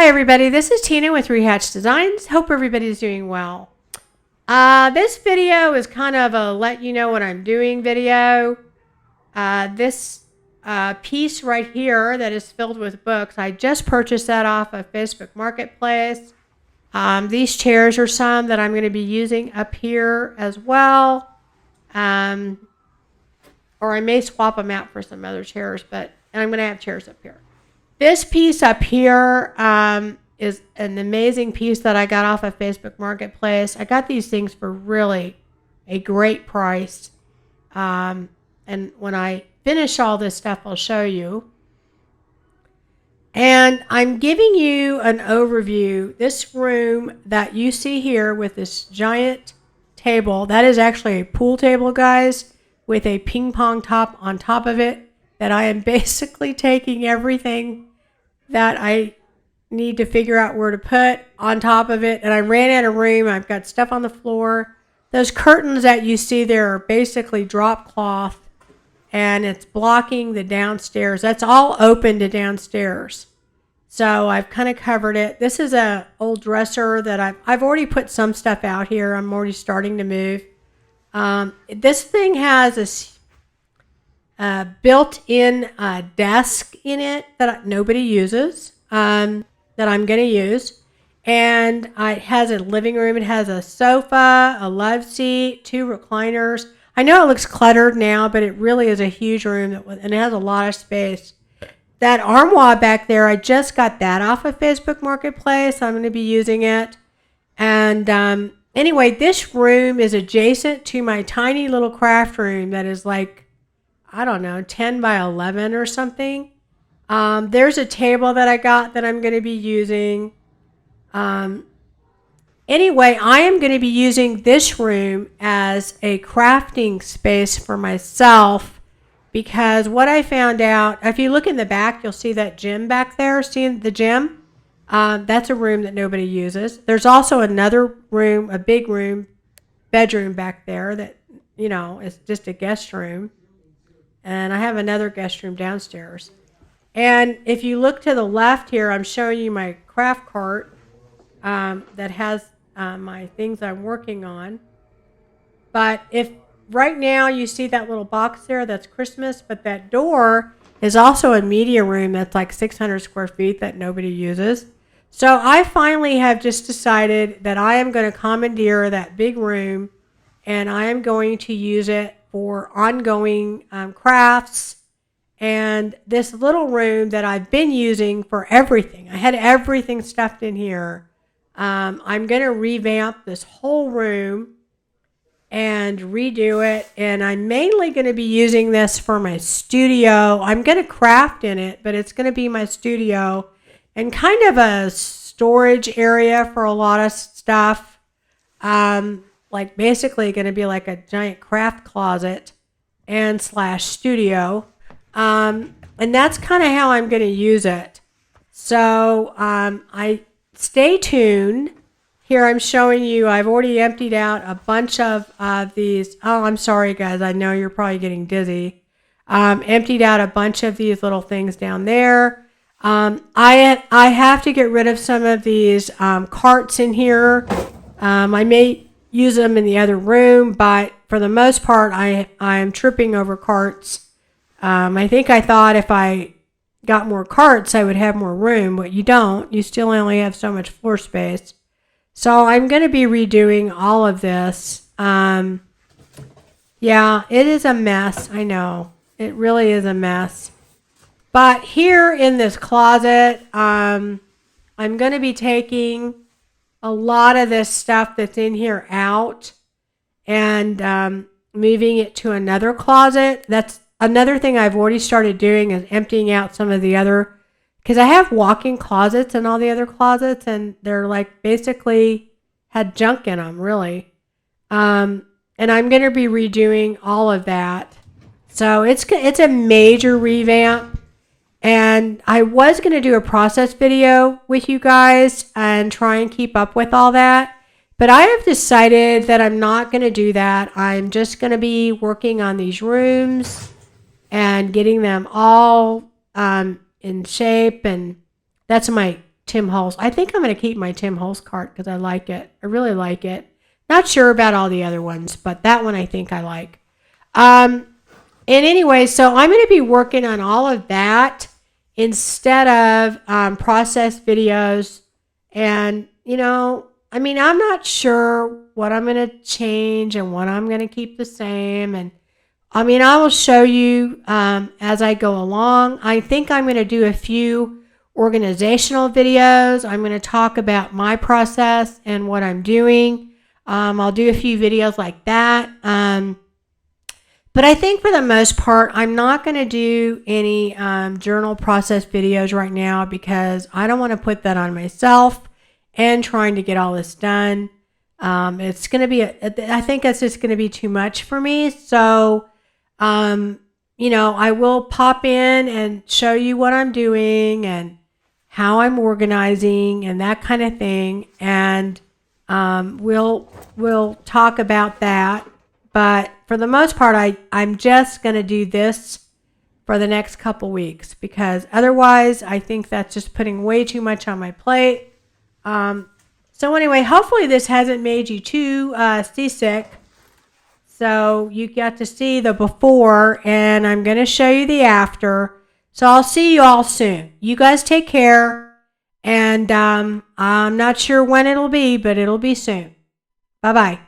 Hi everybody, this is Tina with Rehatch Designs. Hope everybody's doing well. This video is kind of a let you know what I'm doing video. This piece right here that is filled with books, I just purchased that off of Facebook Marketplace. These chairs are some that I'm going to be using up here as well. Or I may swap them out for some other chairs, and I'm going to have chairs up here. This piece up here is an amazing piece that I got off of Facebook Marketplace. I got these things for really a great price. And when I finish all this stuff, I'll show you. And I'm giving you an overview. This room that you see here with this giant table, that is actually a pool table, guys, with a ping pong top on top of it. That I am basically taking everything that I need to figure out where to put on top of it. And I ran out of room. I've got stuff on the floor. Those curtains that you see there are basically drop cloth. And it's blocking the downstairs. That's all open to downstairs. So I've kind of covered it. This is a old dresser that I've already put some stuff out here. I'm already starting to move. This thing has a built-in desk in it that nobody uses, that I'm going to use. And it has a living room. It has a sofa, a love seat, 2 recliners. I know it looks cluttered now, but it really is a huge room, and it has a lot of space. That armoire back there, I just got that off of Facebook Marketplace. I'm going to be using it. And anyway, this room is adjacent to my tiny little craft room that is like, I don't know, 10 by 11 or something. There's a table that I got that I'm going to be using. Anyway, I am going to be using this room as a crafting space for myself because what I found out, if you look in the back, you'll see that gym back there. See the gym? That's a room that nobody uses. There's also another room, a big room, bedroom back there that, you know, is just a guest room. And I have another guest room downstairs. And if you look to the left here, I'm showing you my craft cart that has my things I'm working on. But if right now you see that little box there, that's Christmas. But that door is also a media room that's like 600 square feet that nobody uses. So I finally have just decided that I am going to commandeer that big room and I am going to use it for ongoing crafts. And this little room that I've been using for everything, I had everything stuffed in here. I'm going to revamp this whole room and redo it. And I'm mainly going to be using this for my studio. I'm going to craft in it, but it's going to be my studio and kind of a storage area for a lot of stuff. Like basically going to be like a giant craft closet and / studio. And that's kind of how I'm going to use it. So I stay tuned. Here I'm showing you, I've already emptied out a bunch of these. Oh, I'm sorry, guys. I know you're probably getting dizzy. Emptied out a bunch of these little things down there. I have to get rid of some of these carts in here. I may use them in the other room, but for the most part, I'm tripping over carts. I think I thought if I got more carts, I would have more room, but you don't. You still only have so much floor space. So I'm going to be redoing all of this. Yeah, it is a mess. I know. It really is a mess. But here in this closet, I'm going to be taking a lot of this stuff that's in here out and moving it to another closet. That's another thing I've already started doing is emptying out some of the other, because I have walk-in closets in all the other closets and they're like basically had junk in them, really. And I'm going to be redoing all of that. So it's a major revamp. And I was going to do a process video with you guys and try and keep up with all that. But I have decided that I'm not going to do that. I'm just going to be working on these rooms and getting them all in shape. And that's my Tim Holtz. I think I'm going to keep my Tim Holtz cart because I like it. I really like it. Not sure about all the other ones, but that one I think I like. And anyway, so I'm going to be working on all of that instead of process videos. And, I mean, I'm not sure what I'm going to change and what I'm going to keep the same. And I mean, I will show you as I go along. I think I'm going to do a few organizational videos. I'm going to talk about my process and what I'm doing. I'll do a few videos like that. But I think for the most part, I'm not going to do any journal process videos right now because I don't want to put that on myself and trying to get all this done. It's going to be, I think that's just going to be too much for me. So, I will pop in and show you what I'm doing and how I'm organizing and that kind of thing. And we'll talk about that. But for the most part, I'm just going to do this for the next couple weeks because otherwise I think that's just putting way too much on my plate. So anyway, hopefully this hasn't made you too seasick. So you got to see the before and I'm going to show you the after. So I'll see you all soon. You guys take care. And I'm not sure when it'll be, but it'll be soon. Bye-bye.